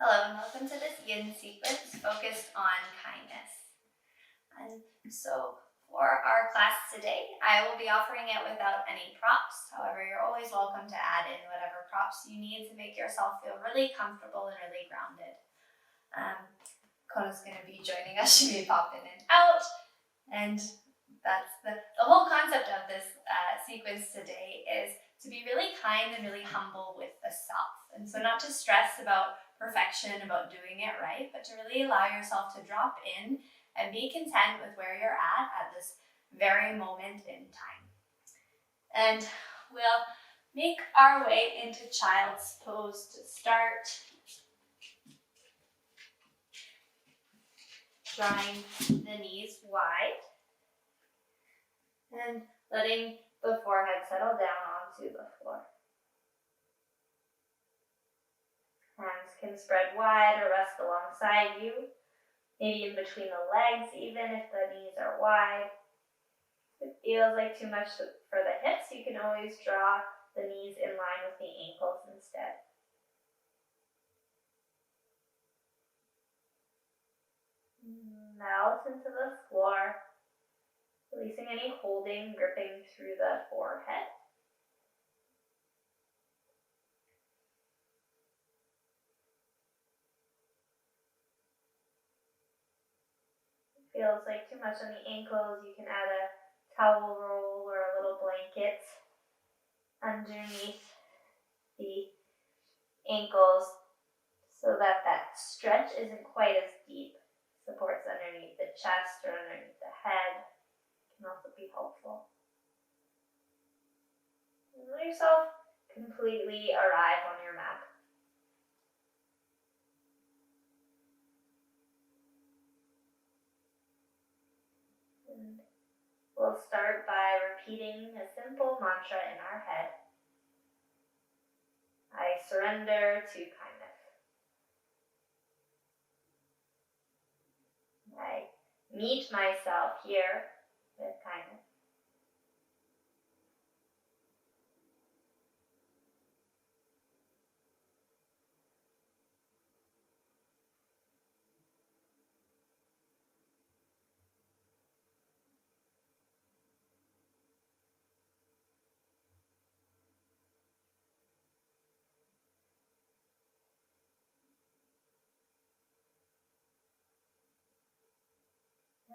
Hello and welcome to this Yin sequence focused on kindness. And so for our class today, I will be offering it without any props. However, you're always welcome to add in whatever props you need to make yourself feel really comfortable and really grounded. Kona's going to be joining us. She may pop in and out. And that's the whole concept of this sequence today is to be really kind and really humble with the self. And so not to stress about perfection, about doing it right, but to really allow yourself to drop in and be content with where you're at this very moment in time. And we'll make our way into child's pose to start. Drawing the knees wide and letting the forehead settle down onto the floor. Hands can spread wide or rest alongside you, maybe in between the legs, even if the knees are wide. If it feels like too much for the hips, you can always draw the knees in line with the ankles instead. Melt into the floor, releasing any holding, gripping through the forehead. Feels like too much on the ankles, you can add a towel roll or a little blanket underneath the ankles so that stretch isn't quite as deep. Supports underneath the chest or underneath the head can also be helpful. And let yourself completely arrive on your mat. And we'll start by repeating a simple mantra in our head. I surrender to kindness. I meet myself here with kindness.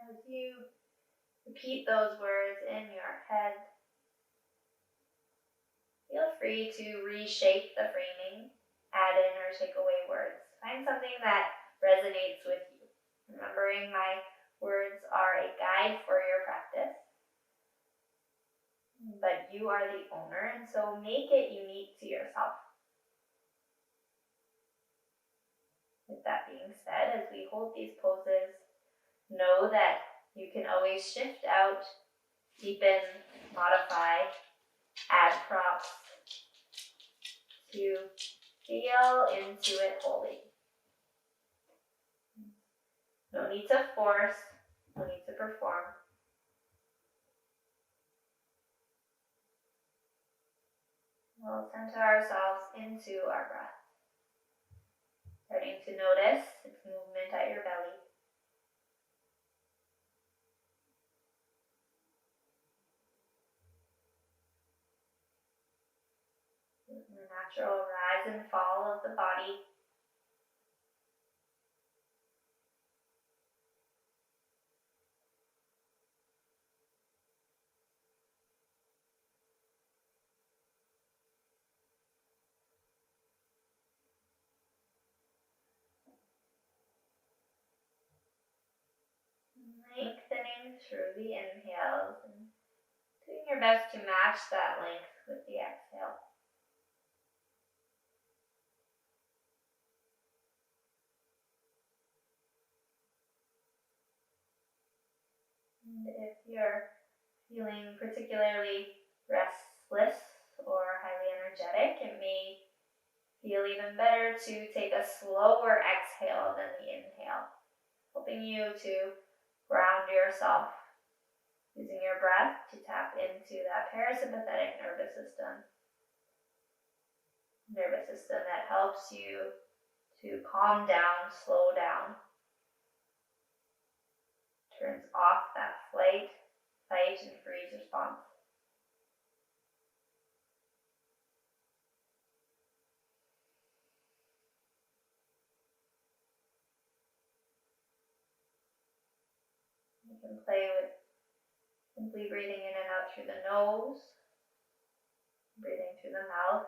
As you repeat those words in your head, feel free to reshape the framing, add in or take away words. Find something that resonates with you. Remembering my words are a guide for your practice, but you are the owner, and so make it unique to yourself. With that being said, as we hold these poses, know that you can always shift out, deepen, modify, add props to feel into it wholly. No need to force, no need to perform. We'll center ourselves into our breath. Starting to notice its movement at your belly. The natural rise and fall of the body. Lengthening through the inhales and doing your best to match that length with the exhale. And if you're feeling particularly restless or highly energetic, it may feel even better to take a slower exhale than the inhale, helping you to ground yourself, using your breath to tap into that parasympathetic nervous system that helps you to calm down, slow down, turns off that flight, fight, and freeze response. You can play with simply breathing in and out through the nose, breathing through the mouth.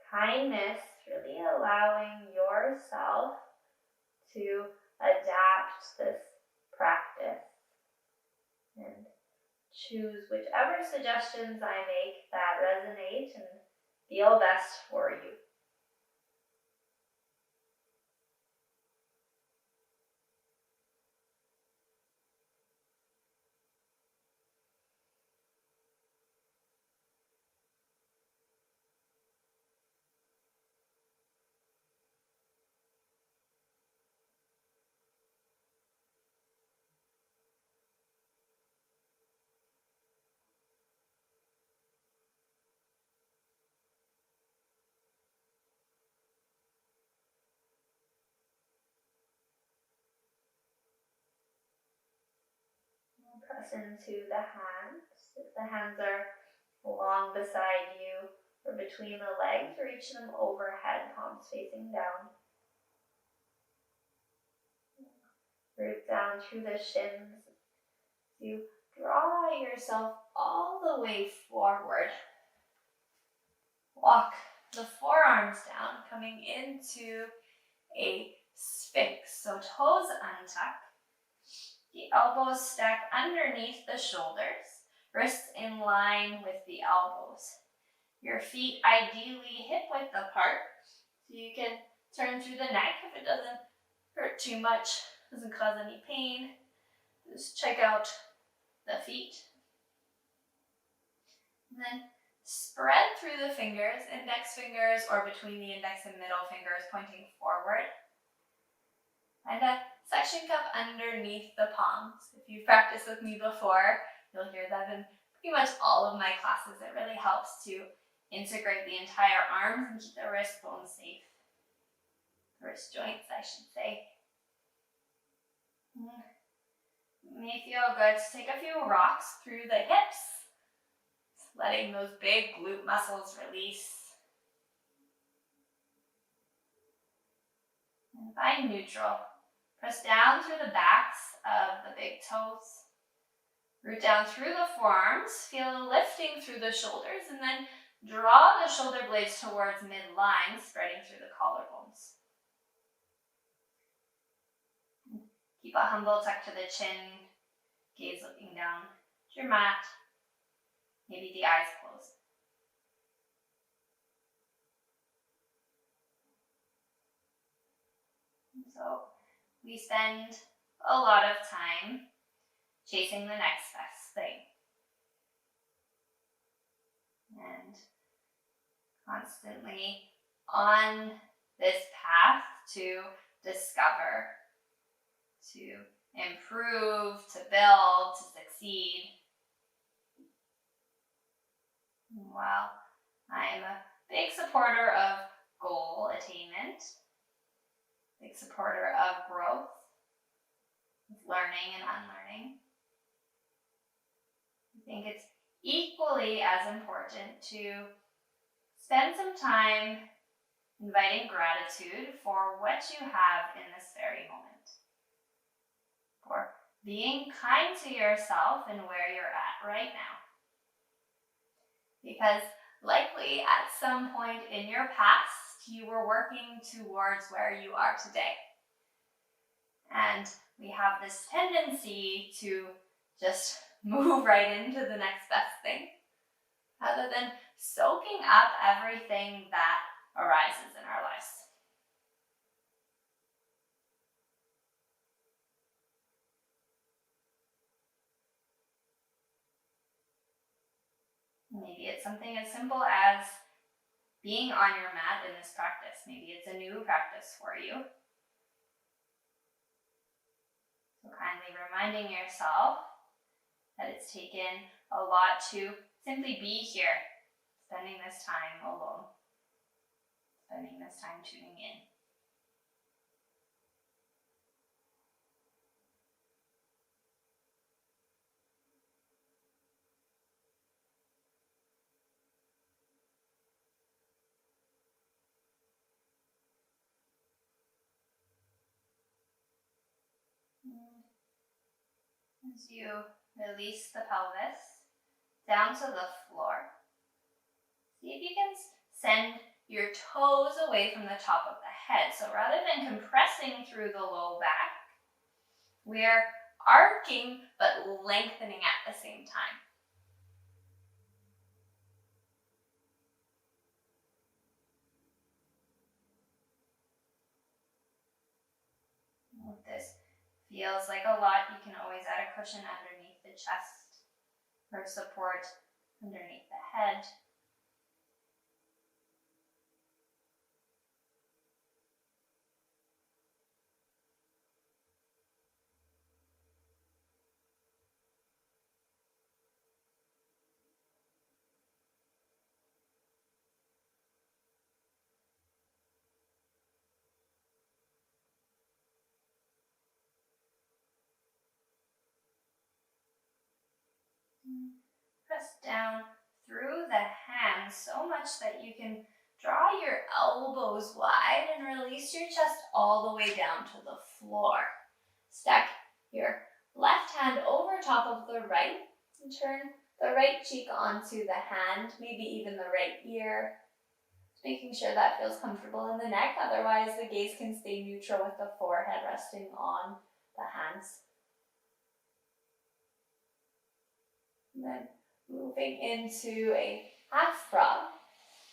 Kindness, really allowing yourself to adapt this practice and choose whichever suggestions I make that resonate and feel best for you. Press into the hands. If the hands are along beside you or between the legs, reach them overhead, palms facing down. Root down through the shins. You draw yourself all the way forward. Walk the forearms down, coming into a sphinx. So toes untuck. The elbows stack underneath the shoulders, wrists in line with the elbows. Your feet ideally hip-width apart, so you can turn through the neck if it doesn't hurt too much, doesn't cause any pain. Just check out the feet. And then spread through the fingers, index fingers or between the index and middle fingers pointing forward. And a suction cup underneath the palms. If you've practiced with me before, you'll hear that in pretty much all of my classes. It really helps to integrate the entire arms and keep the wrist bones safe. Wrist joints, I should say. It may feel good to take a few rocks through the hips, letting those big glute muscles release. And find neutral. Press down through the backs of the big toes. Root down through the forearms. Feel a lifting through the shoulders and then draw the shoulder blades towards midline, spreading through the collarbones. Keep a humble tuck to the chin, gaze looking down at your mat, maybe the eyes closed. So we spend a lot of time chasing the next best thing. And constantly on this path to discover, to improve, to build, to succeed. While I am a big supporter of goal attainment, big supporter of growth, learning and unlearning, I think it's equally as important to spend some time inviting gratitude for what you have in this very moment, for being kind to yourself and where you're at right now. Because likely at some point in your past, you were working towards where you are today. And we have this tendency to just move right into the next best thing, rather than soaking up everything that arises in our lives. Maybe it's something as simple as being on your mat in this practice. Maybe it's a new practice for you. So kindly reminding yourself that it's taken a lot to simply be here, spending this time alone, spending this time tuning in. As you release the pelvis down to the floor, see if you can send your toes away from the top of the head. So rather than compressing through the low back, we're arcing but lengthening at the same time. If this feels like a lot, you can always add a cushion underneath the chest for support underneath the head. Press down through the hands so much that you can draw your elbows wide and release your chest all the way down to the floor. Stack your left hand over top of the right and turn the right cheek onto the hand, maybe even the right ear. Making sure that feels comfortable in the neck, otherwise the gaze can stay neutral with the forehead resting on the hands. And then moving into a half frog,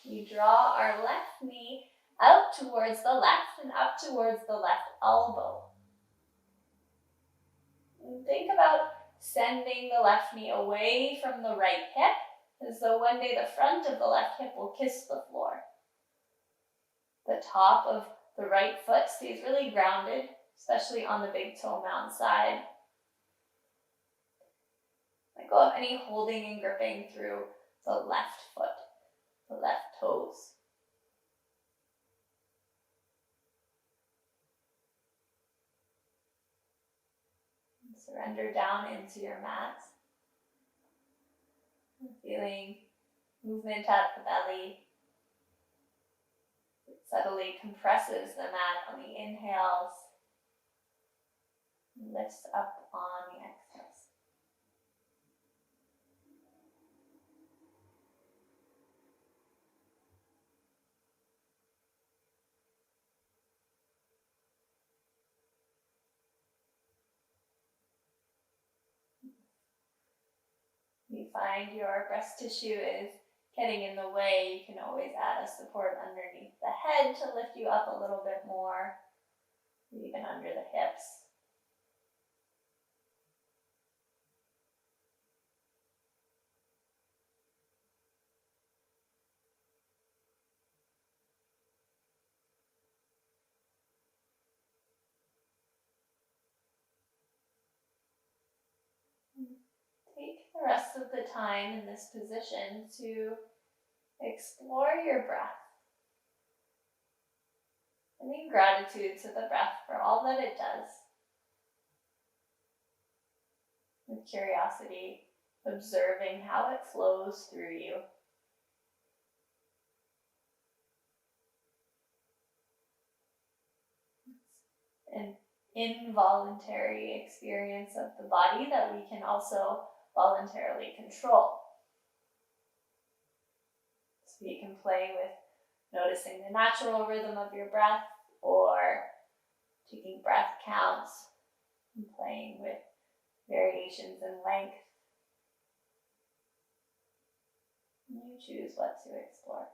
we draw our left knee out towards the left and up towards the left elbow. And think about sending the left knee away from the right hip, as though one day the front of the left hip will kiss the floor. The top of the right foot stays really grounded, especially on the big toe mound side. Let go of any holding and gripping through the left foot, the left toes. And surrender down into your mat. Feeling movement at the belly. It subtly compresses the mat on the inhales. And lifts up on the exhales. You find your breast tissue is getting in the way, you can always add a support underneath the head to lift you up a little bit more, even under the hips. Take the rest of the time in this position to explore your breath. Sending gratitude to the breath for all that it does. With curiosity, observing how it flows through you. It's an involuntary experience of the body that we can also voluntarily control. So you can play with noticing the natural rhythm of your breath, or taking breath counts and playing with variations in length. You choose what to explore.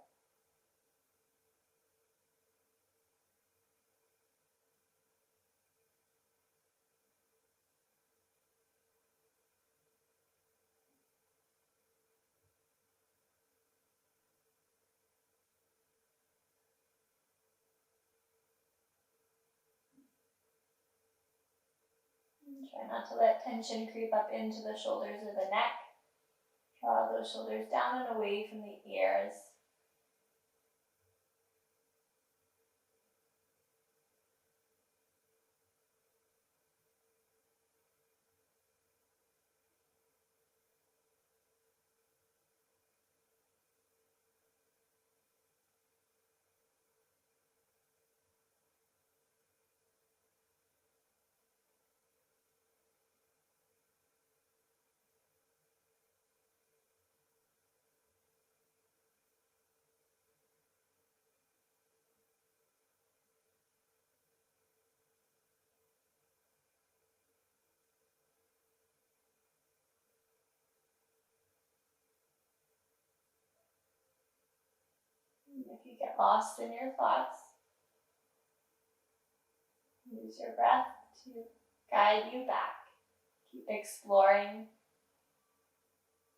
Try not to let tension creep up into the shoulders or the neck. Draw those shoulders down and away from the ears. If you get lost in your thoughts, use your breath to guide you back. Keep exploring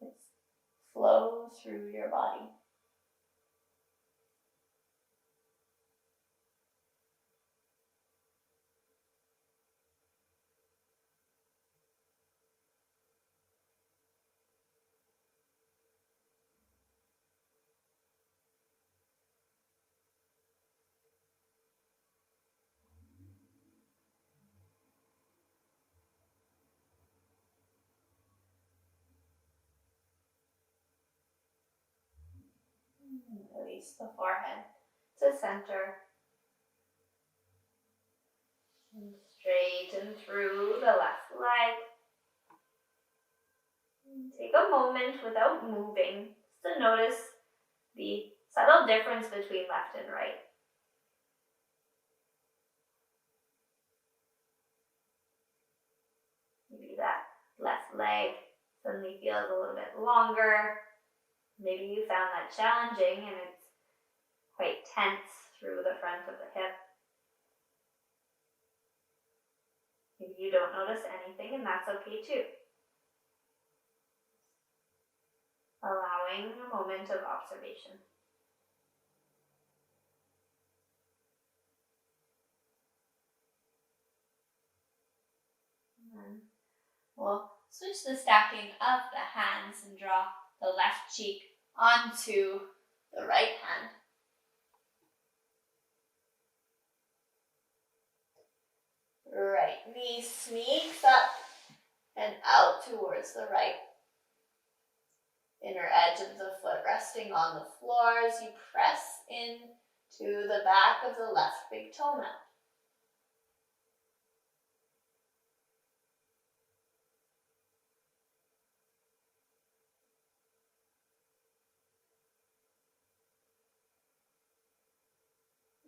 its flow through your body. Release the forehead to center. And straighten through the left leg. Take a moment without moving just to notice the subtle difference between left and right. Maybe that left leg suddenly feels a little bit longer. Maybe you found that challenging and it's quite tense through the front of the hip. Maybe you don't notice anything, and that's okay too. Allowing a moment of observation. And then we'll switch the stacking of the hands and draw the left cheek onto the right hand. Right knee sneaks up and out towards the right. Inner edge of the foot resting on the floor as you press in to the back of the left big toe mat.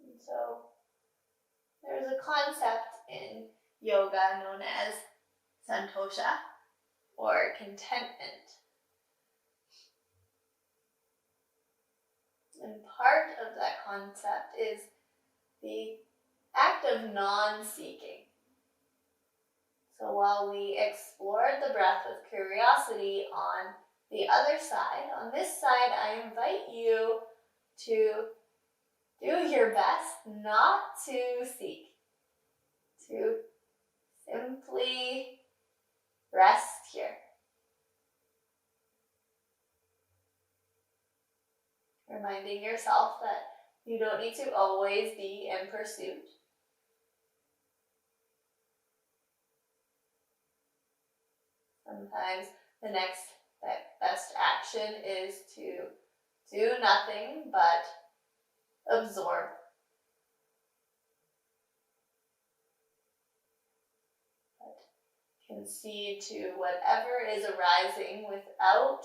And so there's a concept in yoga known as santosha, or contentment. And part of that concept is the act of non-seeking. So while we explored the breath with curiosity on the other side, on this side I invite you to do your best not to seek, to simply rest here. Reminding yourself that you don't need to always be in pursuit. Sometimes the next best action is to do nothing but absorb. But concede to whatever is arising without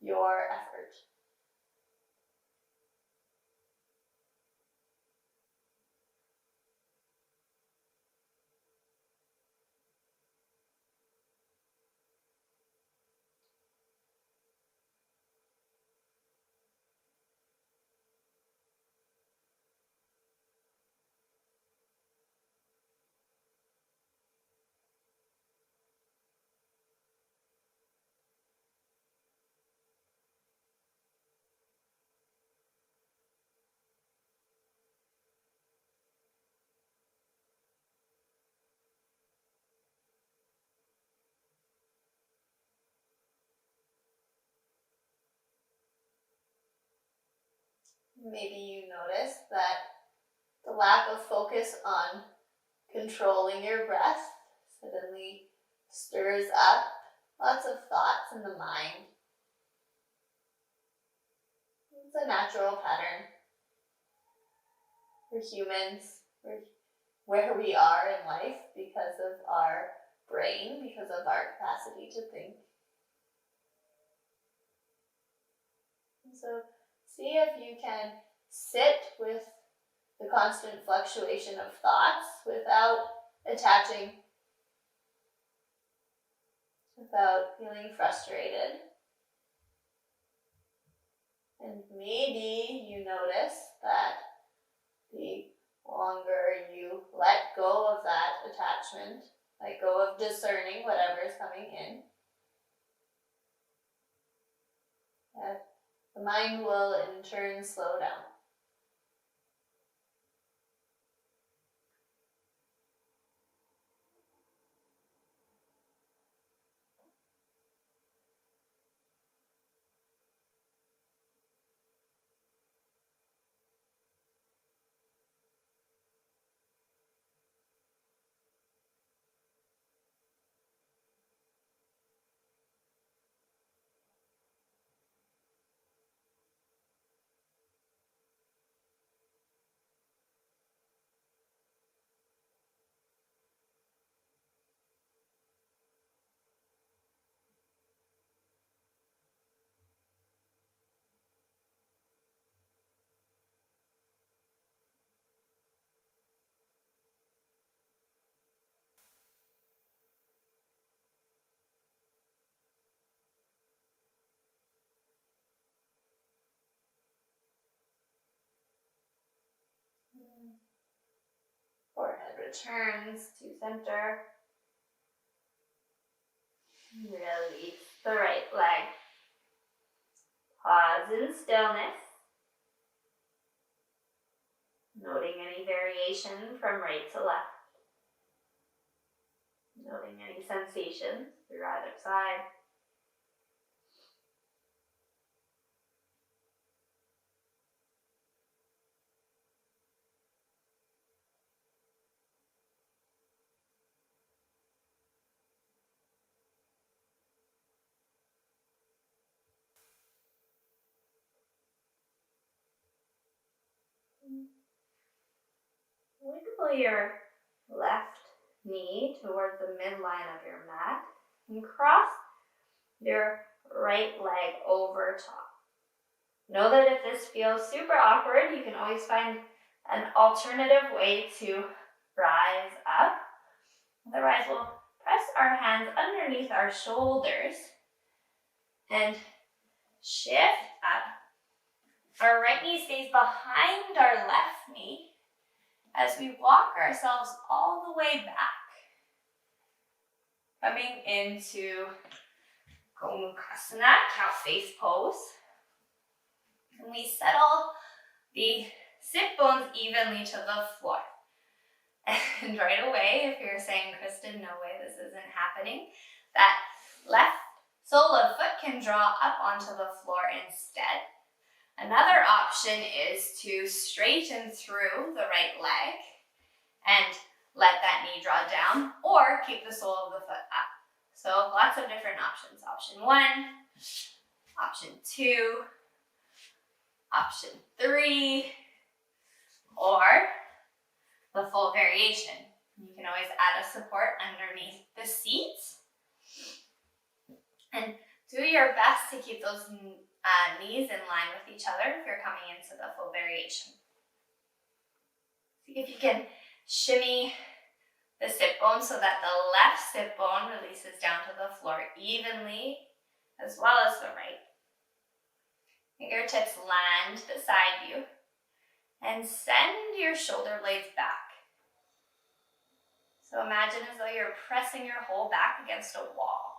your effort. Maybe you notice that the lack of focus on controlling your breath suddenly stirs up lots of thoughts in the mind. It's a natural pattern. We're humans. We're where we are in life because of our brain, because of our capacity to think. And so see if you can sit with the constant fluctuation of thoughts without attaching, without feeling frustrated. And maybe you notice that the longer you let go of that attachment, let go of discerning whatever is coming in, that the mind will in turn slow down. Forehead returns to center. Release the right leg. Pause in stillness. Noting any variation from right to left. Noting any sensations through either side. Wiggle your left knee towards the midline of your mat and cross your right leg over top. Know that if this feels super awkward, you can always find an alternative way to rise up. Otherwise, we'll press our hands underneath our shoulders and shift up. Our right knee stays behind our left knee as we walk ourselves all the way back. Coming into Gomukhasana, cow face pose. And we settle the sit bones evenly to the floor. And right away, if you're saying, Kristen, no way, this isn't happening, that left sole of foot can draw up onto the floor instead. Another option is to straighten through the right leg and let that knee draw down, or keep the sole of the foot up. So lots of different options. Option 1, option 2, option 3, or the full variation. You can always add a support underneath the seat. And do your best to keep those knees in line with each other if you're coming into the full variation. See if you can shimmy the sit bone so that the left sit bone releases down to the floor evenly, as well as the right. Fingertips land beside you and send your shoulder blades back. So imagine as though you're pressing your whole back against a wall.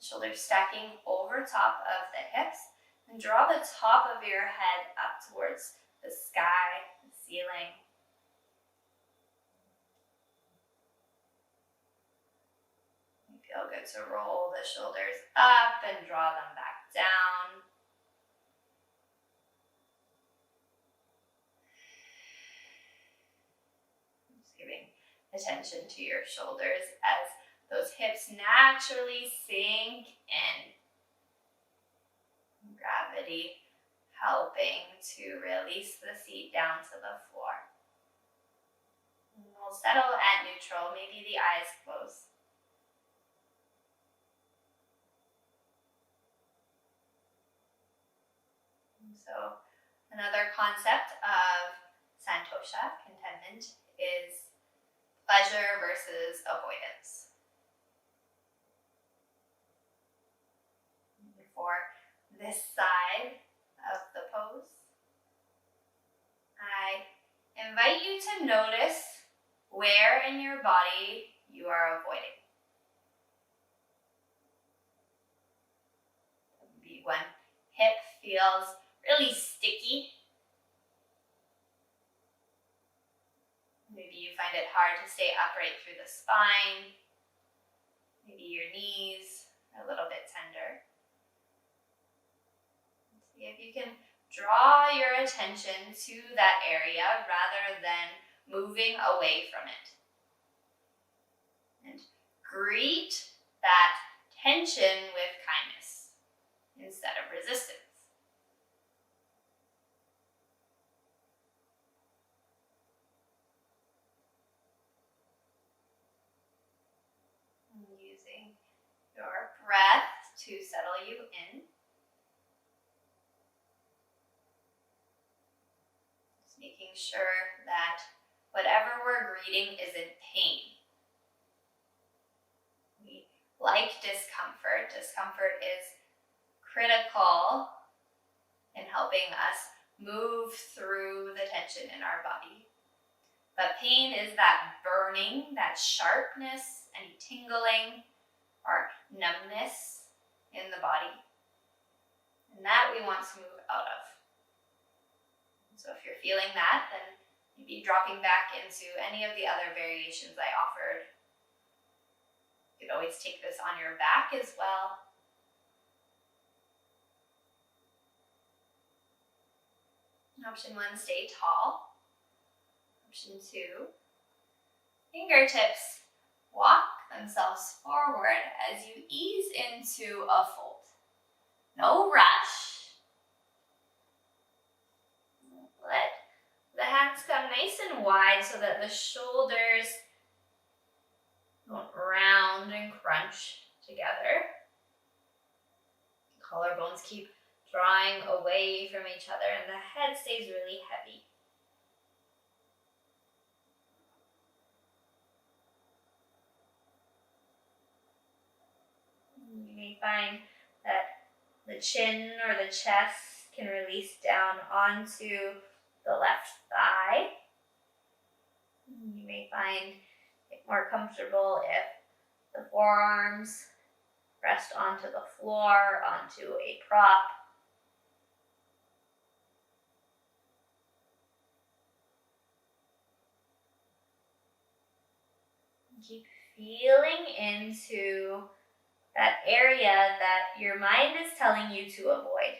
Shoulders stacking over top of the hips, and draw the top of your head up towards the sky, the ceiling. Feel good to roll the shoulders up and draw them back down. attention to your shoulders as those hips naturally sink in. Gravity helping to release the seat down to the floor. And we'll settle at neutral, maybe the eyes closed. And so another concept of santosha, contentment, is pleasure versus avoidance. For this side of the pose, I invite you to notice where in your body you are avoiding. Maybe when hip feels really sticky. Maybe you find it hard to stay upright through the spine. Maybe your knees are a little bit tender. See if you can draw your attention to that area rather than moving away from it. And greet that tension with kindness instead of resistance. And using your breath to settle you in. Making sure that whatever we're greeting isn't pain. We like discomfort. Discomfort is critical in helping us move through the tension in our body. But pain is that burning, that sharpness, any tingling or numbness in the body. And that we want to move out of. So if you're feeling that, then maybe dropping back into any of the other variations I offered. You could always take this on your back as well. Option 1, stay tall. Option 2, fingertips walk themselves forward as you ease into a fold. No rush. Let the hands come nice and wide so that the shoulders don't round and crunch together. Collarbones keep drawing away from each other and the head stays really heavy. You may find that the chin or the chest can release down onto the left thigh. You may find it more comfortable if the forearms rest onto the floor, onto a prop. Keep feeling into that area that your mind is telling you to avoid.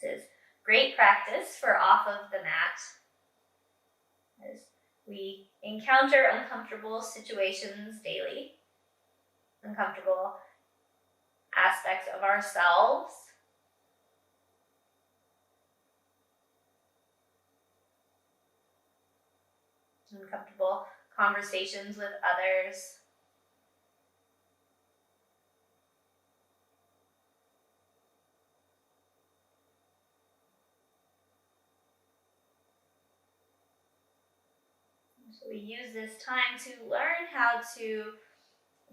This is great practice for off of the mat as we encounter uncomfortable situations daily, uncomfortable aspects of ourselves. Uncomfortable conversations with others. So we use this time to learn how to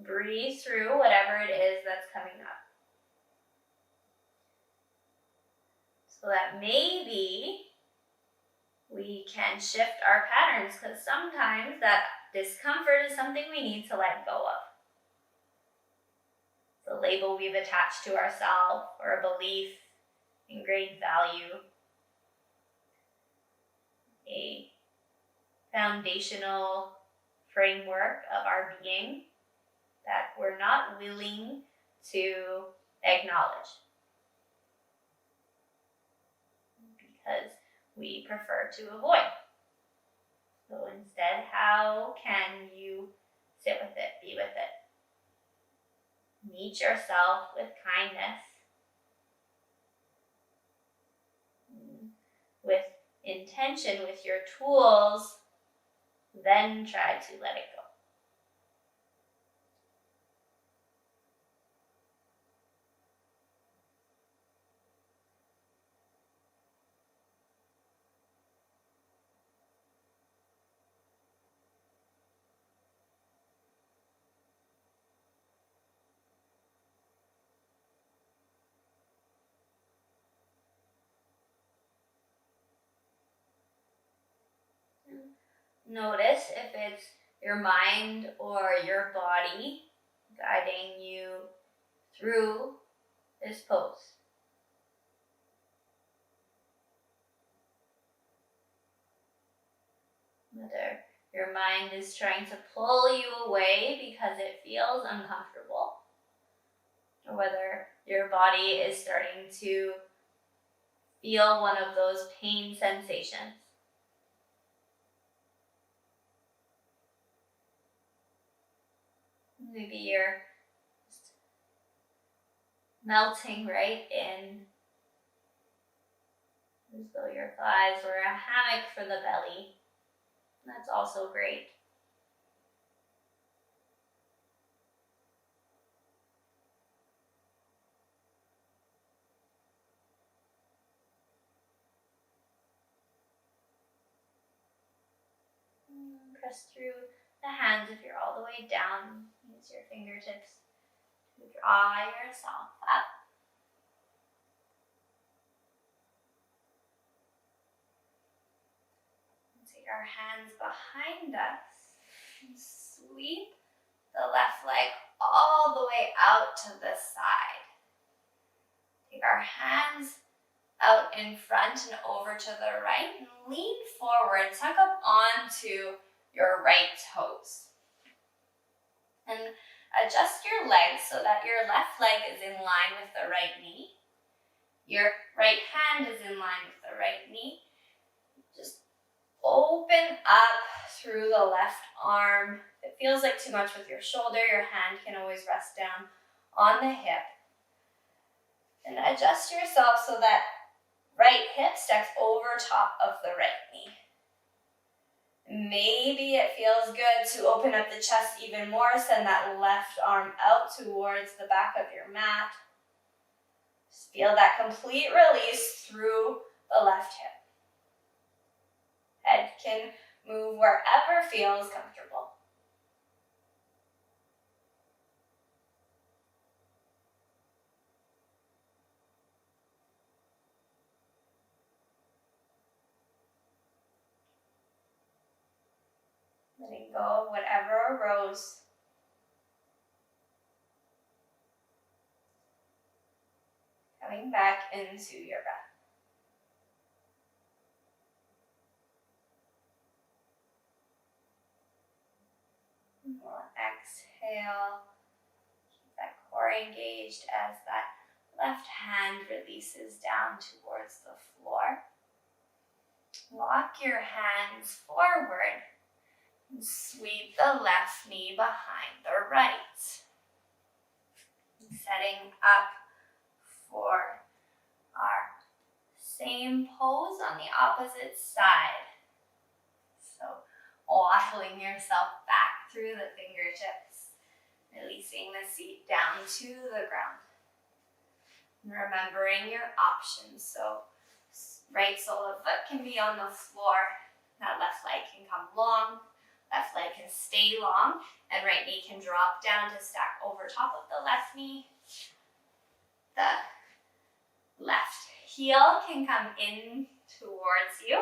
breathe through whatever it is that's coming up. So that maybe we can shift our patterns, because sometimes that discomfort is something we need to let go of. The label we've attached to ourselves or a belief, ingrained value, a foundational framework of our being that we're not willing to acknowledge. because we prefer to avoid. So instead, how can you sit with it, be with it? Meet yourself with kindness, with intention, with your tools, then try to let it go. Notice if it's your mind or your body guiding you through this pose. Whether your mind is trying to pull you away because it feels uncomfortable, or whether your body is starting to feel one of those pain sensations. Maybe you're just melting right in, as though your thighs were a hammock for the belly. That's also great. Press through the hands if you're all the way down. Use your fingertips to draw yourself up. Take our hands behind us and sweep the left leg all the way out to the side. Take our hands out in front and over to the right, and lean forward, tuck up onto your right toes. And adjust your legs so that your left leg is in line with the right knee. Your right hand is in line with the right knee. Just open up through the left arm. If it feels like too much with your shoulder, your hand can always rest down on the hip. And adjust yourself so that right hip stacks over top of the right knee. Maybe it feels good to open up the chest even more. Send that left arm out towards the back of your mat. Just feel that complete release through the left hip. Head can move wherever feels comfortable. Letting go of whatever arose. Coming back into your breath. We'll exhale. Keep that core engaged as that left hand releases down towards the floor. Walk your hands forward and sweep the left knee behind the right. Setting up for our same pose on the opposite side. So waddling yourself back through the fingertips, releasing the seat down to the ground. And remembering your options. So right sole of foot can be on the floor. That left leg can come long. Left leg can stay long. And right knee can drop down to stack over top of the left knee. The left heel can come in towards you.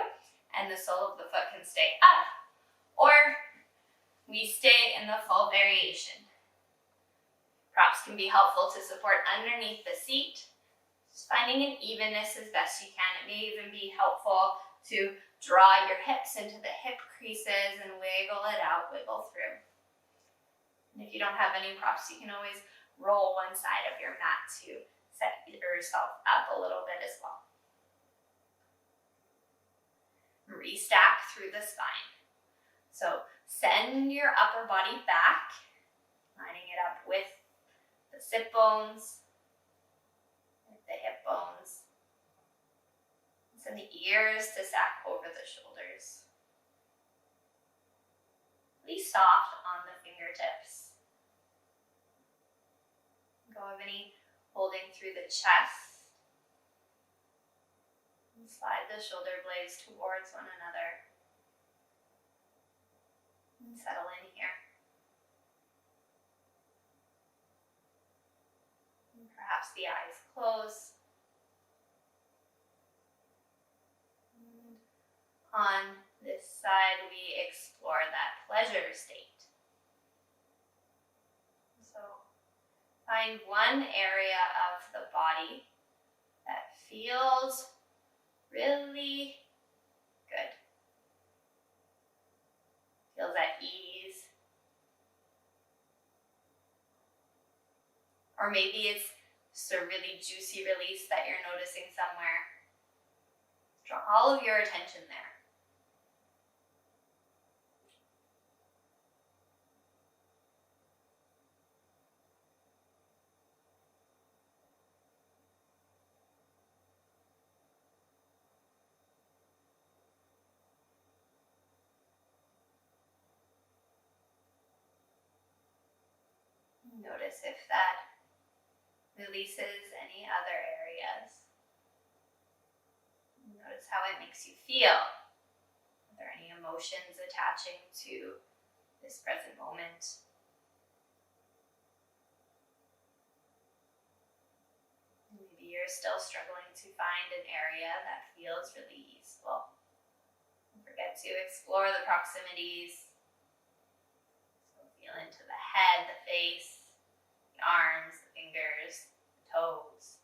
And the sole of the foot can stay up. Or we stay in the full variation. Props can be helpful to support underneath the seat. Just finding an evenness as best you can. It may even be helpful to draw your hips into the hip creases and wiggle it out, wiggle through. And if you don't have any props, you can always roll one side of your mat to set yourself up a little bit as well. Restack through the spine. So send your upper body back, lining it up with the sit bones, with the hip bones. Send the ears to sack over the shoulders. Be soft on the fingertips. Go of any holding through the chest. And slide the shoulder blades towards one another. And settle in here. And perhaps the eyes close. And on this side, we explore that pleasure state. So find one area of the body that feels really good. Feels at ease. Or maybe it's just a really juicy release that you're noticing somewhere. Draw all of your attention there. Notice if that releases any other areas. Notice how it makes you feel. Are there any emotions attaching to this present moment? Maybe you're still struggling to find an area that feels really easeful. Don't forget to explore the proximities. So feel into the head, the face, the arms, the fingers, the toes.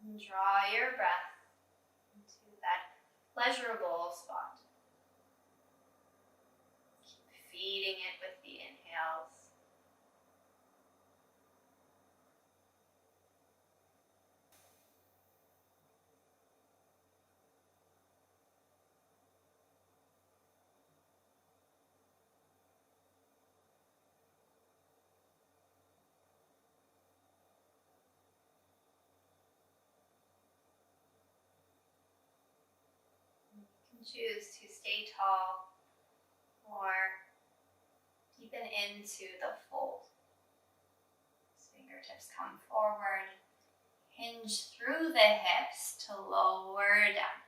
And draw your breath into that pleasurable spot. Keep feeding it with the inhales. Choose to stay tall or deepen into the fold. Fingertips come forward, hinge through the hips to lower down.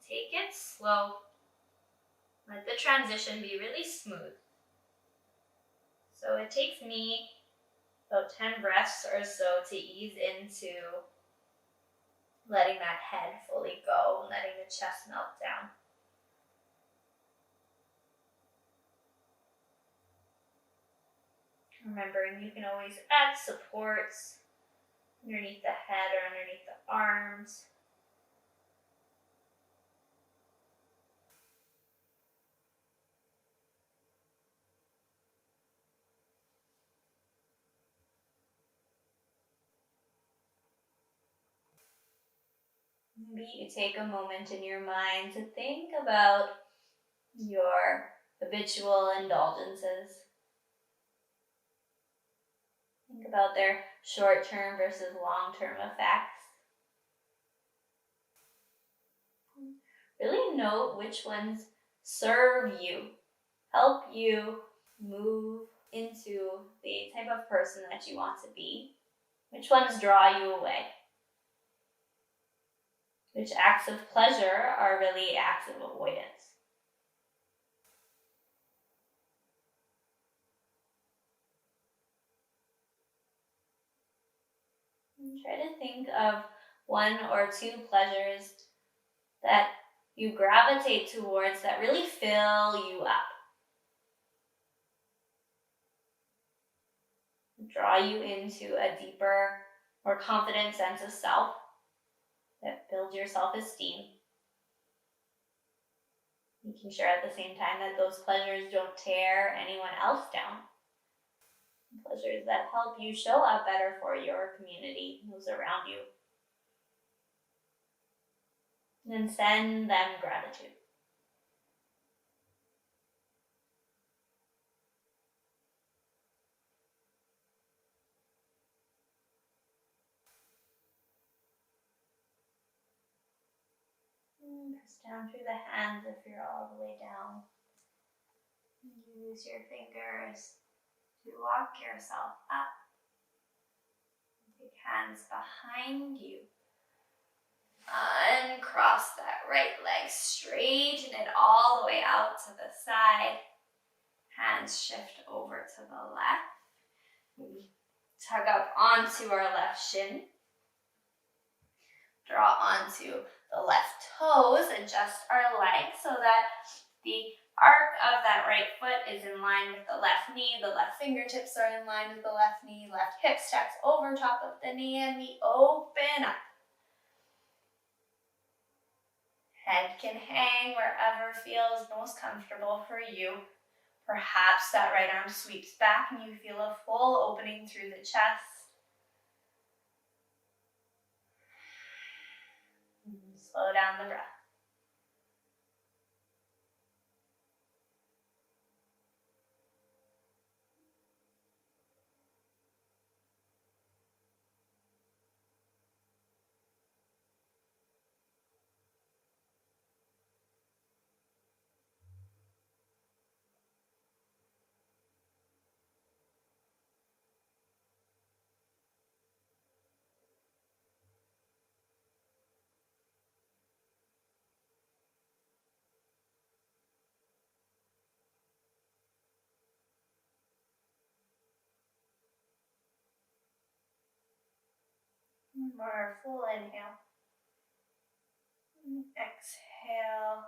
Take it slow. Let the transition be really smooth. So it takes me about 10 breaths or so to ease into letting that head fully go, letting the chest melt down. Remembering you can always add supports underneath the head or underneath the arms. Maybe you take a moment in your mind to think about your habitual indulgences. Think about their short-term versus long-term effects. Really note which ones serve you, help you move into the type of person that you want to be. Which ones draw you away? Which acts of pleasure are really acts of avoidance? And try to think of one or two pleasures that you gravitate towards that really fill you up. Draw you into a deeper, more confident sense of self that builds your self-esteem. Making sure at the same time that those pleasures don't tear anyone else down. Pleasures that help you show up better for your community, those around you. And send them gratitude. Press down through the hands if you're all the way down. Use your fingers to walk yourself up. Take hands behind you. Uncross that right leg, straighten it all the way out to the side. Hands shift over to the left. We tug up onto our left shin. Draw onto the left toes, adjust our legs so that the arc of that right foot is in line with the left knee. The left fingertips are in line with the left knee. Left hip stacks over top of the knee, and we open up. Head can hang wherever feels most comfortable for you. Perhaps that right arm sweeps back and you feel a full opening through the chest. Slow down the breath. More full inhale. Exhale.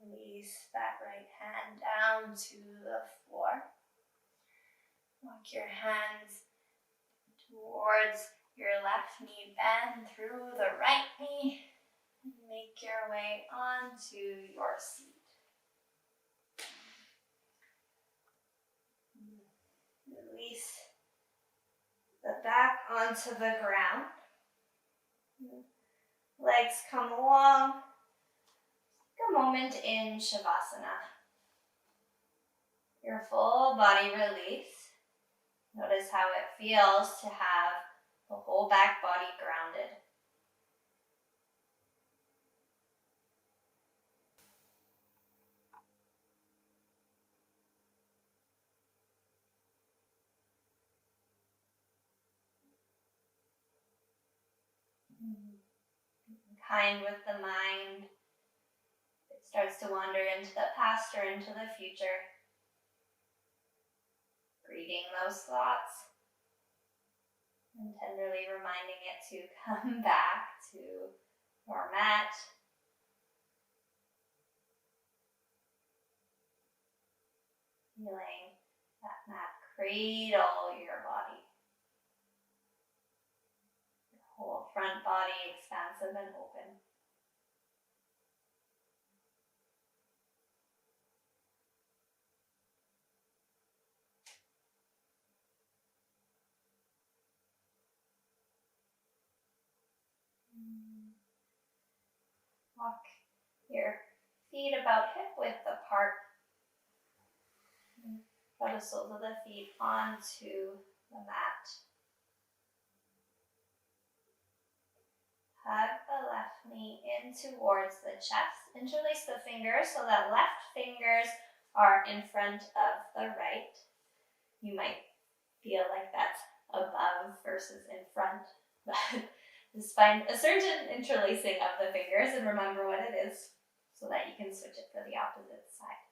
Release that right hand down to the floor. Walk your hands towards your left knee, bend through the right knee, and make your way onto your seat. Release the back onto the ground. Legs come along. Take a moment in Shavasana. Your full body release. Notice how it feels to have the whole back body grounded. Kind with the mind. It starts to wander into the past or into the future. Greeting those thoughts and tenderly reminding it to come back to your mat. Feeling that mat cradle your body. Your whole front body expansive and open. Walk your feet about hip width apart. Draw the soles of the feet onto the mat. Hug the left knee in towards the chest. Interlace the fingers so that left fingers are in front of the right. You might feel like that's above versus in front, but just find a certain interlacing of the fingers and remember what it is so that you can switch it for the opposite side.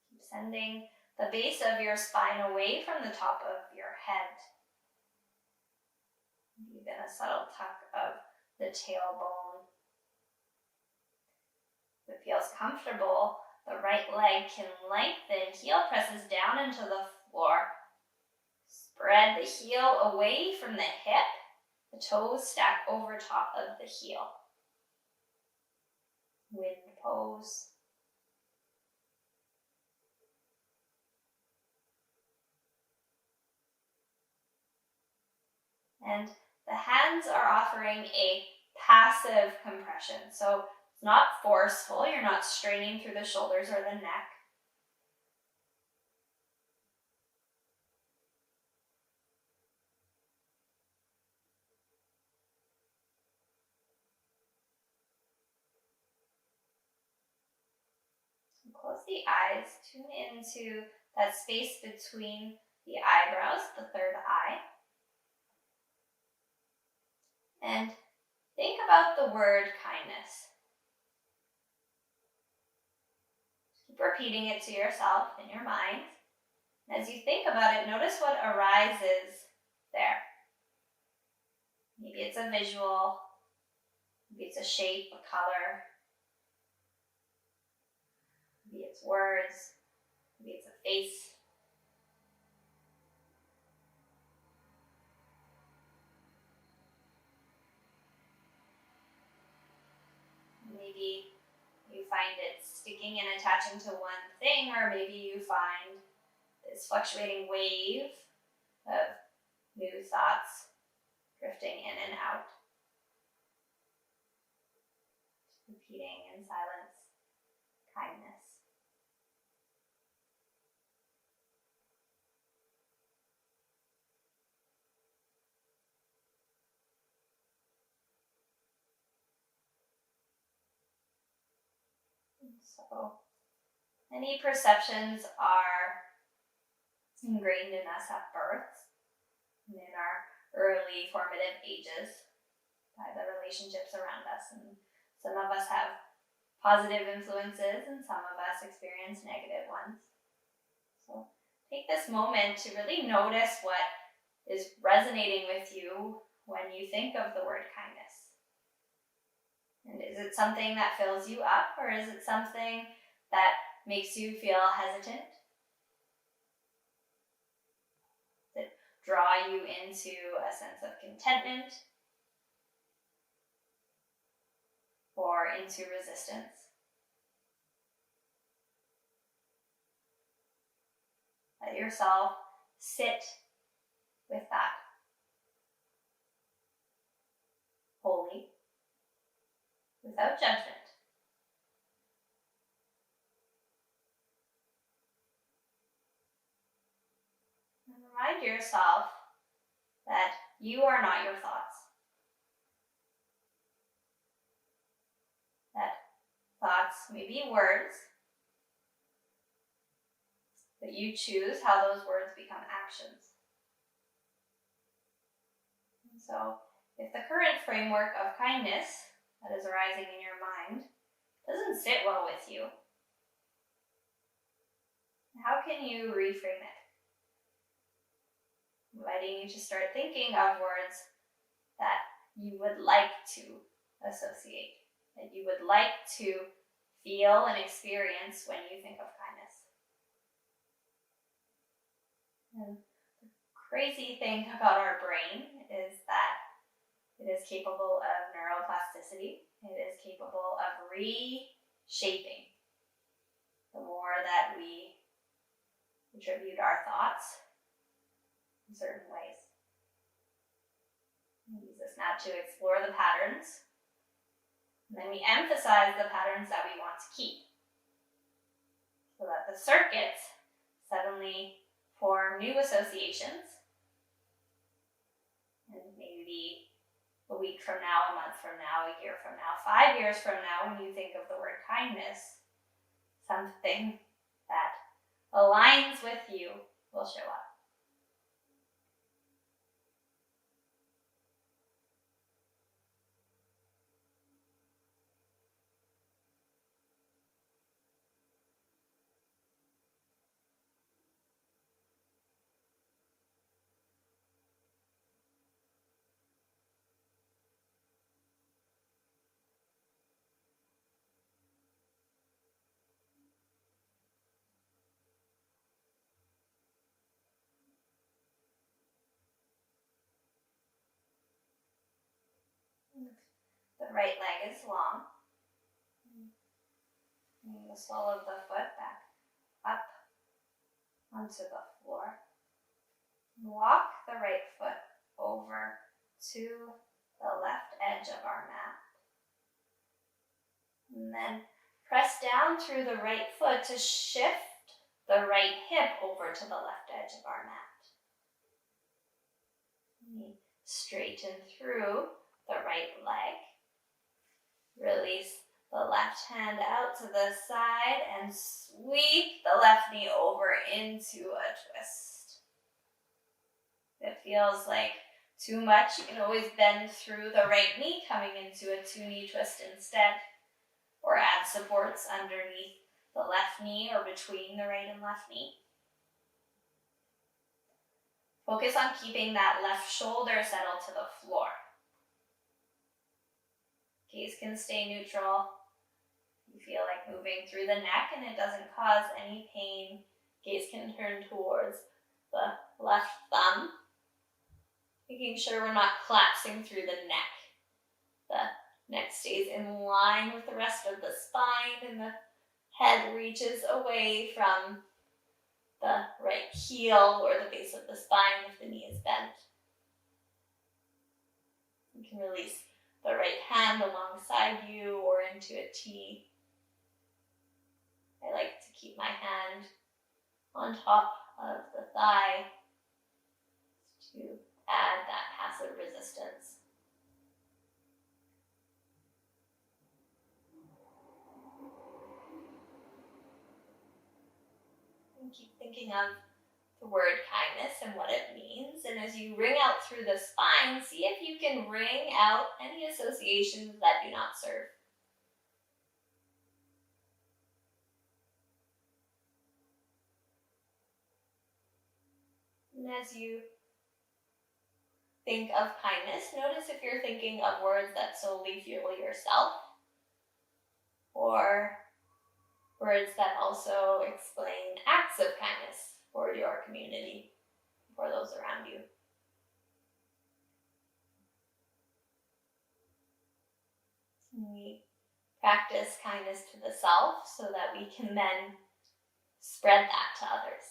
Keep sending the base of your spine away from the top of your head. Even a subtle tuck of the tailbone. If it feels comfortable, the right leg can lengthen. Heel presses down into the floor. Spread the heel away from the hip. The toes stack over top of the heel. Wind pose. And the hands are offering a passive compression. So it's not forceful. You're not straining through the shoulders or the neck. Close the eyes, tune into that space between the eyebrows, the third eye. And think about the word kindness. Keep repeating it to yourself in your mind. And as you think about it, notice what arises there. Maybe it's a visual, maybe it's a shape, a color, maybe it's words, maybe it's a face. Maybe you find it sticking and attaching to one thing, or maybe you find this fluctuating wave of new thoughts drifting in and out. Repeating in silence, kindness. So, many perceptions are ingrained in us at birth and in our early formative ages by the relationships around us. And some of us have positive influences and some of us experience negative ones. So take this moment to really notice what is resonating with you when you think of the word kindness. And is it something that fills you up, or is it something that makes you feel hesitant? Does it draw you into a sense of contentment or into resistance? Let yourself sit with that wholly, without judgment. And remind yourself that you are not your thoughts. That thoughts may be words, but you choose how those words become actions. And so, if the current framework of kindness that is arising in your mind doesn't sit well with you, how can you reframe it? Inviting you to start thinking of words that you would like to associate, that you would like to feel and experience when you think of kindness. And the crazy thing about our brain is that it is capable of neuroplasticity. It is capable of reshaping the more that we attribute our thoughts in certain ways. We use this now to explore the patterns, and then we emphasize the patterns that we want to keep, so that the circuits suddenly form new associations, and maybe a week from now, a month from now, a year from now, 5 years from now, when you think of the word kindness, something that aligns with you will show up. The right leg is long. Bring the sole of the foot back up onto the floor. Walk the right foot over to the left edge of our mat. And then press down through the right foot to shift the right hip over to the left edge of our mat. Straighten through the right leg. Release the left hand out to the side and sweep the left knee over into a twist. If it feels like too much, you can always bend through the right knee, coming into a 2-knee twist instead, or add supports underneath the left knee or between the right and left knee. Focus on keeping that left shoulder settled to the floor. Gaze can stay neutral. You feel like moving through the neck and it doesn't cause any pain. Gaze can turn towards the left thumb, making sure we're not collapsing through the neck. The neck stays in line with the rest of the spine and the head reaches away from the right heel or the base of the spine if the knee is bent. You can release the right hand alongside you or into a T. I like to keep my hand on top of the thigh to add that passive resistance. And keep thinking of the word kindness and what it means. And as you ring out through the spine, see if you can ring out any associations that do not serve. And as you think of kindness, notice if you're thinking of words that solely fuel yourself, or words that also explain acts of kindness for your community, for those around you. We practice kindness to the self so that we can then spread that to others.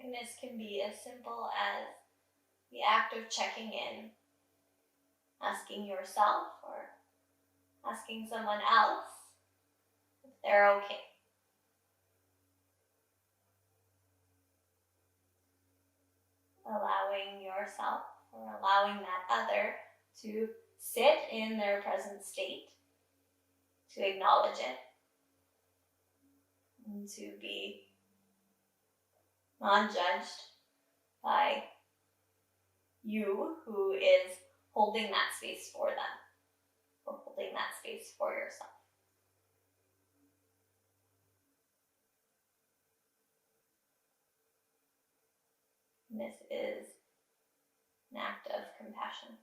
Kindness can be as simple as the act of checking in, asking yourself or asking someone else if they're okay. Allowing yourself or allowing that other to sit in their present state, to acknowledge it, and to be non-judged by you who is holding that space for them, or holding that space for yourself. And this is an act of compassion.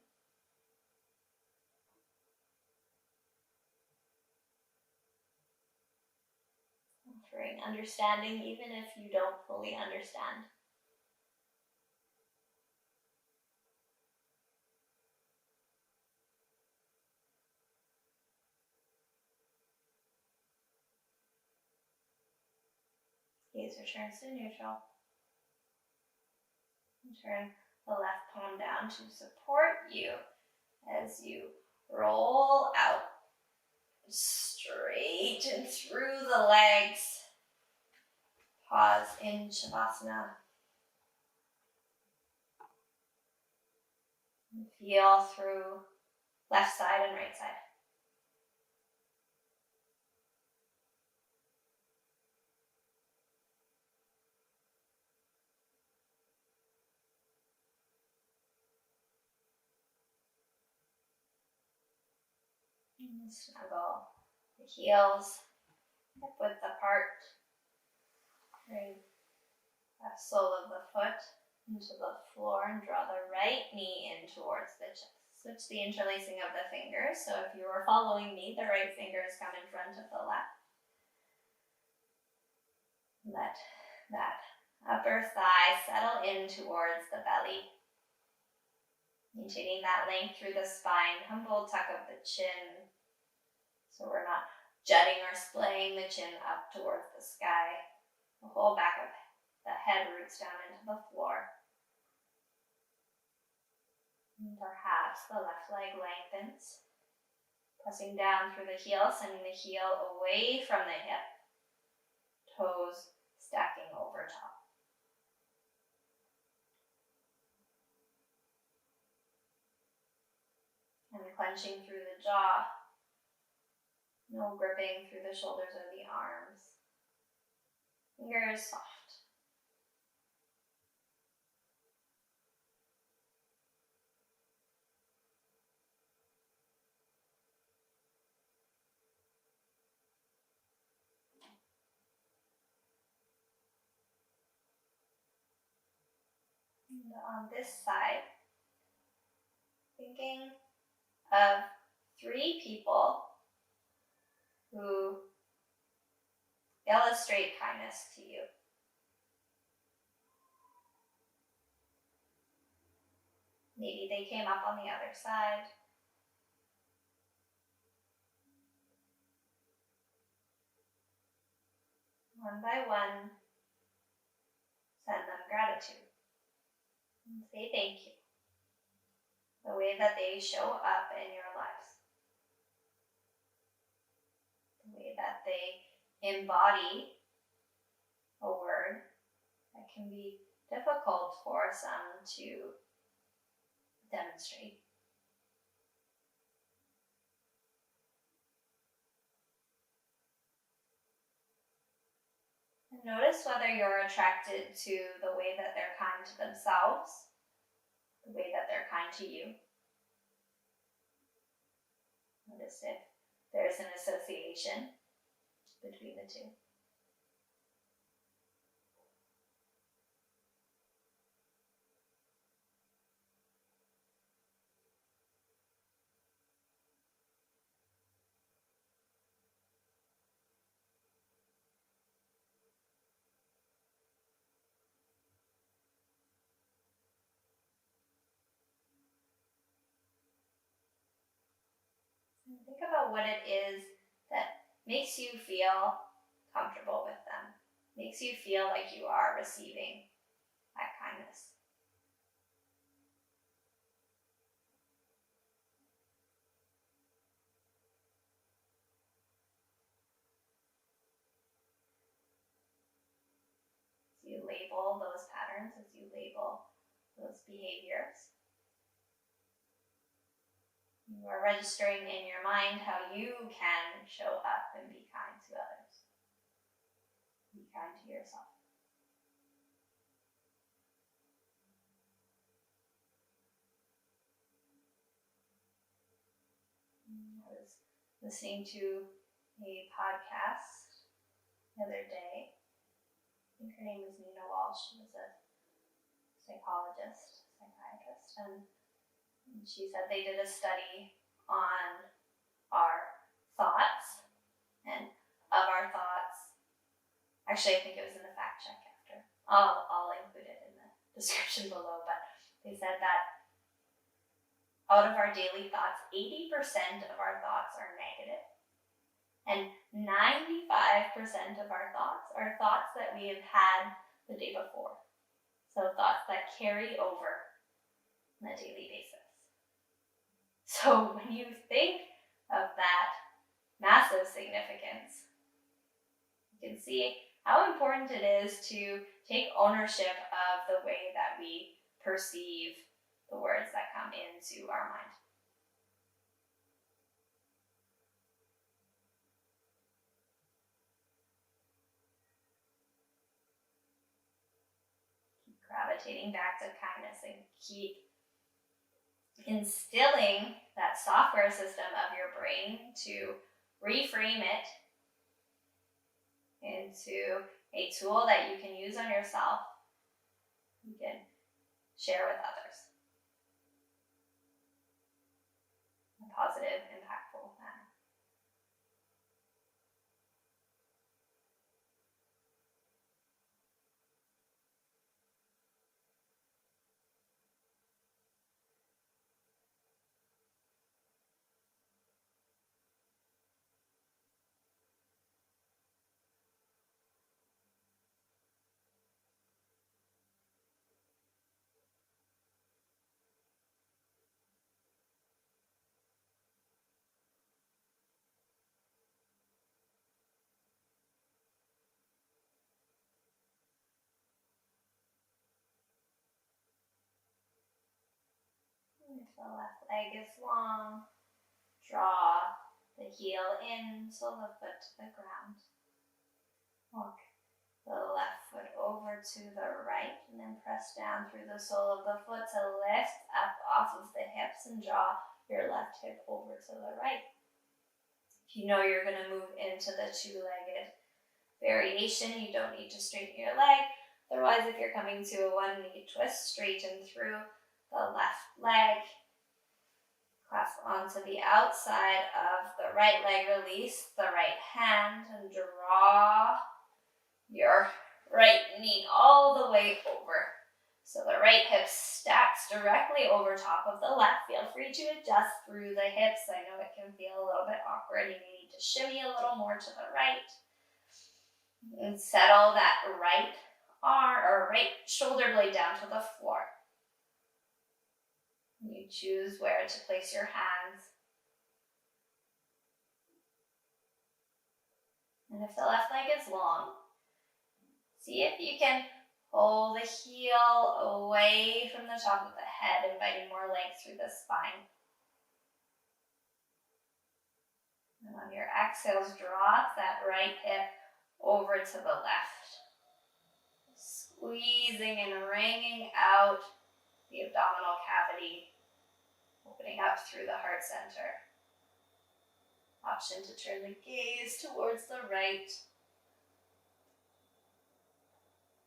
Offering understanding even if you don't fully understand. Gaze returns to neutral. Turn the left palm down to support you as you roll out straight and through the legs. Pause in Shavasana. And feel through left side and right side. And snuggle the heels hip width apart. Bring the sole of the foot into the floor and draw the right knee in towards the chest. Switch the interlacing of the fingers. So if you were following me, the right fingers come in front of the left. Let that upper thigh settle in towards the belly. Maintaining that length through the spine, humble tuck of the chin. So we're not jutting or splaying the chin up towards the sky. The whole back of the head roots down into the floor. And perhaps the left leg lengthens. Pressing down through the heel, sending the heel away from the hip. Toes stacking over top. And clenching through the jaw. No gripping through the shoulders or the arms. Fingers soft. And on this side, thinking of 3 people who illustrate kindness to you. Maybe they came up on the other side. One by one, send them gratitude. And say thank you. The way that they show up in your lives. The way that they embody a word that can be difficult for some to demonstrate. And notice whether you're attracted to the way that they're kind to themselves, the way that they're kind to you. Notice if there's an association between the two. And think about what it is that makes you feel comfortable with them, makes you feel like you are receiving that kindness. As you label those patterns, as you label those behaviors, you are registering in your mind how you can show up and be kind to others. Be kind to yourself. I was listening to a podcast the other day. I think her name was Nina Walsh. She was a psychiatrist, and she said they did a study on our thoughts, and of our thoughts, actually I think it was in the fact check after. I'll include it in the description below, but they said that out of our daily thoughts, 80% of our thoughts are negative, and 95% of our thoughts are thoughts that we have had the day before. So thoughts that carry over on a daily basis. So when you think of that massive significance, you can see how important it is to take ownership of the way that we perceive the words that come into our mind. Keep gravitating back to kindness and keep instilling that software system of your brain to reframe it into a tool that you can use on yourself, you can share with others in a positive, impactful manner. If the left leg is long, draw the heel in, sole the foot to the ground. Walk the left foot over to the right and then press down through the sole of the foot to lift up off of the hips and draw your left hip over to the right. If you know you're going to move into the two-legged variation, you don't need to straighten your leg. Otherwise, if you're coming to a one-knee twist, straighten through the left leg. Clasp onto the outside of the right leg, release the right hand and draw your right knee all the way over. So the right hip stacks directly over top of the left. Feel free to adjust through the hips. I know it can feel a little bit awkward. You may need to shimmy a little more to the right. And settle that right arm or right shoulder blade down to the floor. You choose where to place your hands. And if the left leg is long, see if you can pull the heel away from the top of the head, inviting more length through the spine. And on your exhales, drop that right hip over to the left. Squeezing and wringing out the abdominal cavity, opening up through the heart center. Option to turn the gaze towards the right.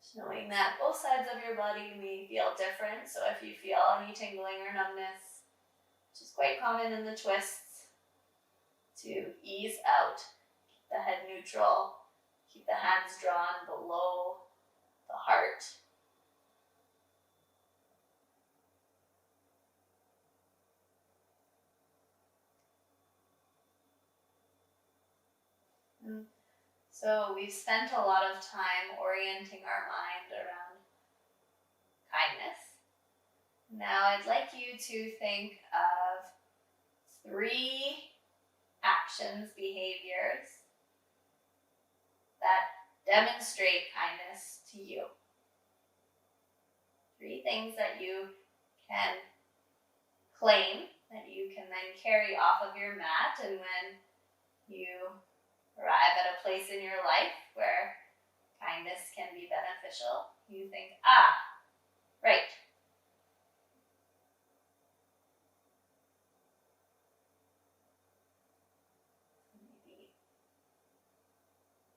Just knowing that both sides of your body may feel different, so if you feel any tingling or numbness, which is quite common in the twists, to ease out, keep the head neutral, keep the hands drawn below the heart. So we've spent a lot of time orienting our mind around kindness. Now I'd like you to think of 3 actions, behaviors that demonstrate kindness to you. 3 things that you can claim, that you can then carry off of your mat, and when you arrive at a place in your life where kindness can be beneficial, you think, right. Maybe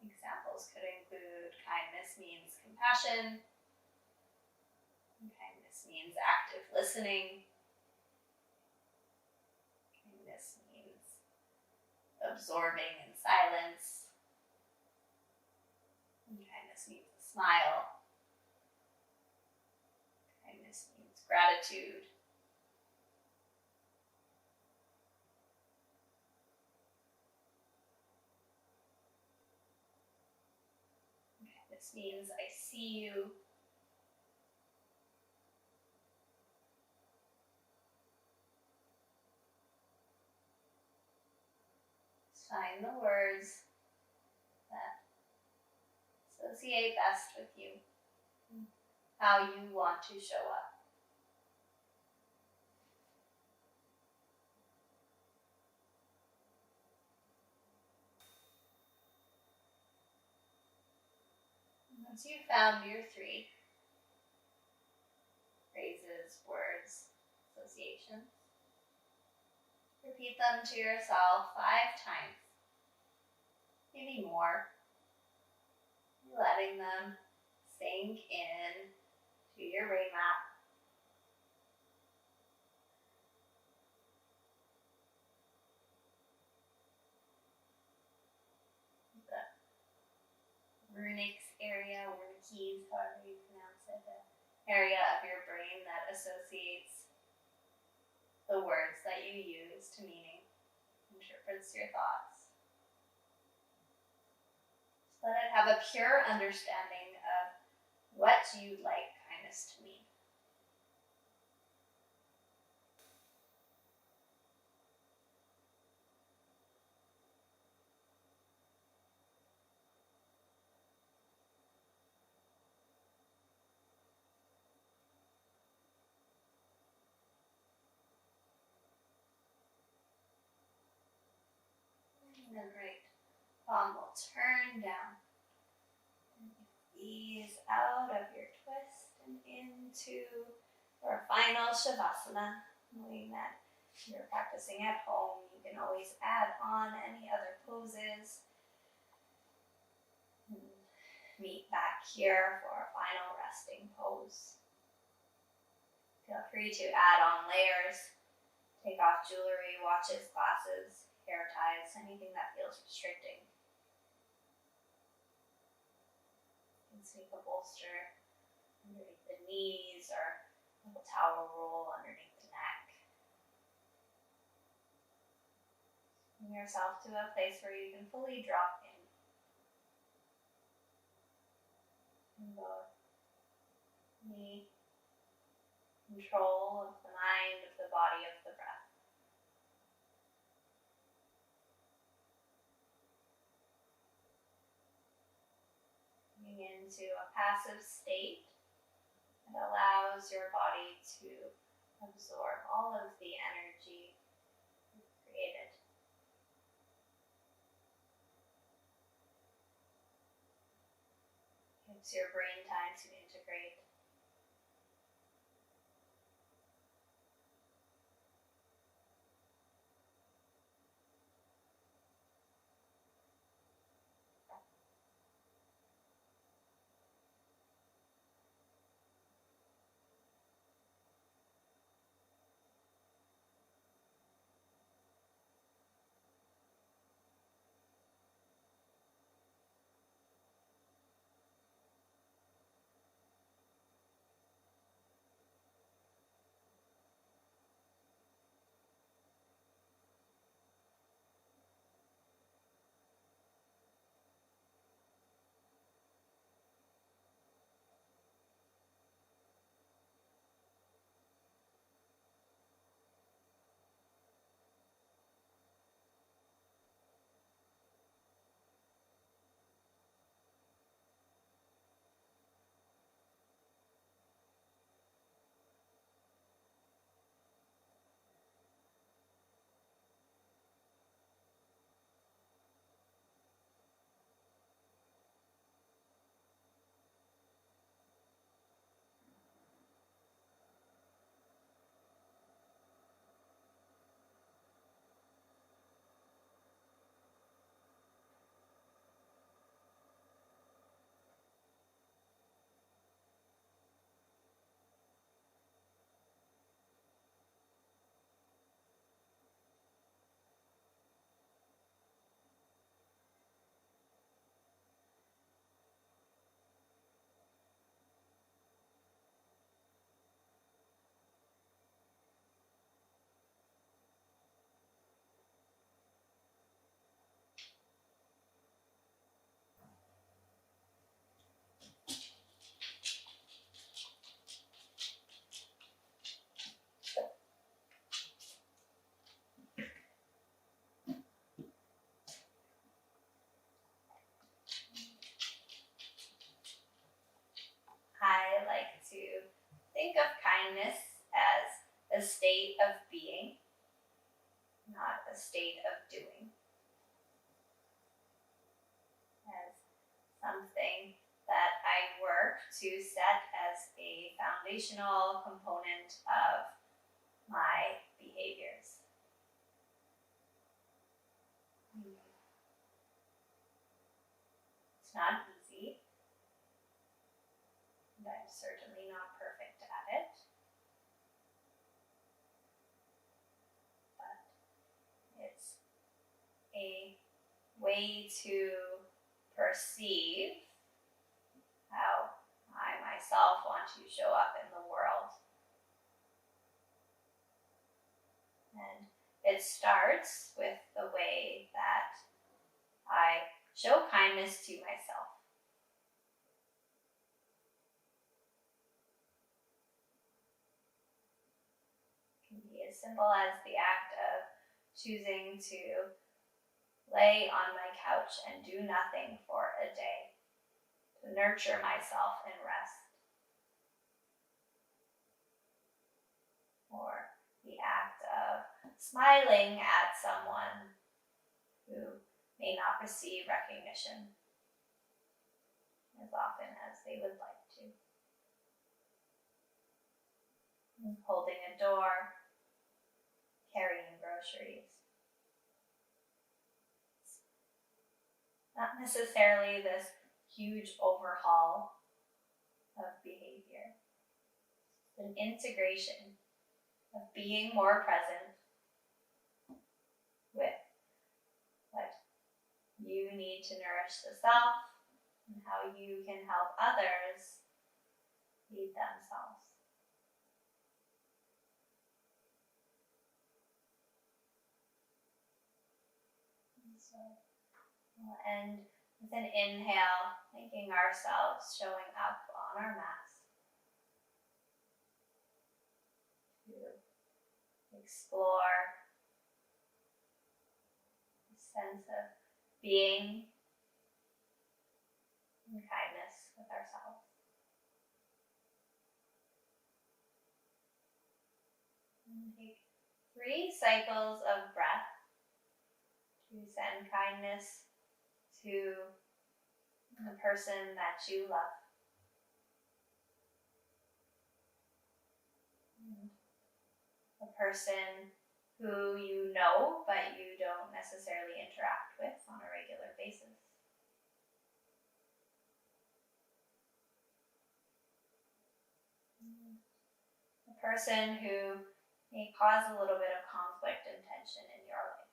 examples could include kindness means compassion, kindness means active listening, kindness means absorbing in silence, and kindness means a smile, kindness means gratitude. Kindness means I see you. Find the words that associate best with you, how you want to show up. Once you've found your 3 phrases, words, associations, repeat them to yourself 5 times, maybe more, letting them sink in to your brain map. The Runics area, Runikies, however you pronounce it, the area of your brain that associates the words that you use to meaning, interprets your thoughts. Just let it have a pure understanding of what you'd like kindness to mean. Great. Palm will turn down. Ease out of your twist and into our final Shavasana, knowing that you're practicing at home. You can always add on any other poses. Meet back here for our final resting pose. Feel free to add on layers. Take off jewelry, watches, glasses, hair ties, anything that feels restricting. You can sneak a bolster underneath the knees or a little towel roll underneath the neck. Bring yourself to a place where you can fully drop in. And both the control of the mind, of the body, of the breath. Into a passive state that allows your body to absorb all of the energy you've created. Gives your brain time to integrate. kindness as a state of being, not a state of doing. As something that I work to set as a foundational component of my behaviors. It's not easy, and I'm certainly not perfect at it. But it's a way to perceive how I myself want to show up in the world. And it starts with the way that I show kindness to myself. It can be as simple as the act of choosing to lay on my couch and do nothing for a day, to nurture myself and rest. Or the act of smiling at someone who may not receive recognition as often as they would like to. Holding a door, carrying groceries. It's not necessarily this huge overhaul of behavior. It's an integration of being more present with what you need to nourish the self and how you can help others feed themselves. And so we'll end with an inhale, thanking ourselves, showing up on our mats to explore a sense of being in kindness with ourselves. And take 3 cycles of breath to send kindness to the person that you love. And the person who you know but you don't necessarily interact with on a regular basis. The person who may cause a little bit of conflict and tension in your life.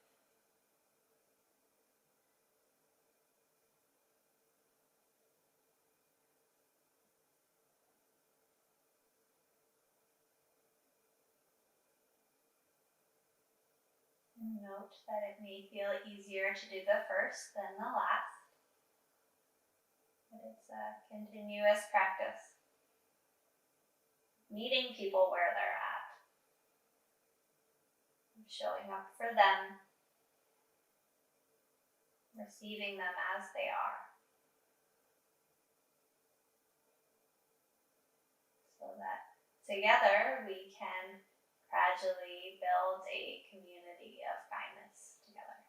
Note that it may feel easier to do the first than the last, but it's a continuous practice. Meeting people where they're at, showing up for them, receiving them as they are, so that together we can gradually build a community of kindness together.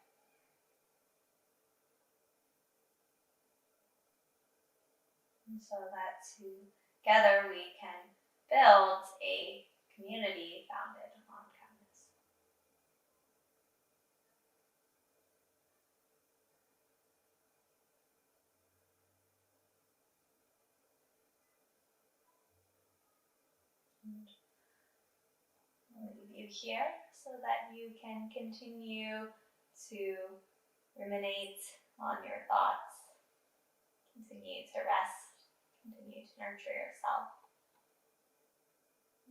And so that together we can build a community founded on kindness. And I'll leave you here so that you can continue to ruminate on your thoughts, continue to rest, continue to nurture yourself.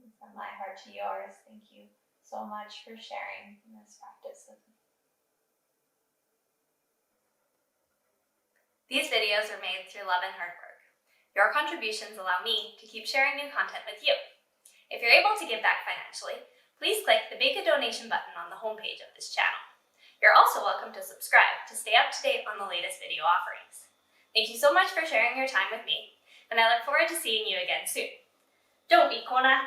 And from my heart to yours, thank you so much for sharing this practice with me. These videos are made through love and hard work. Your contributions allow me to keep sharing new content with you. If you're able to give back financially, please click the Make a Donation button on the homepage of this channel. You're also welcome to subscribe to stay up to date on the latest video offerings. Thank you so much for sharing your time with me, and I look forward to seeing you again soon. Don't be Kona!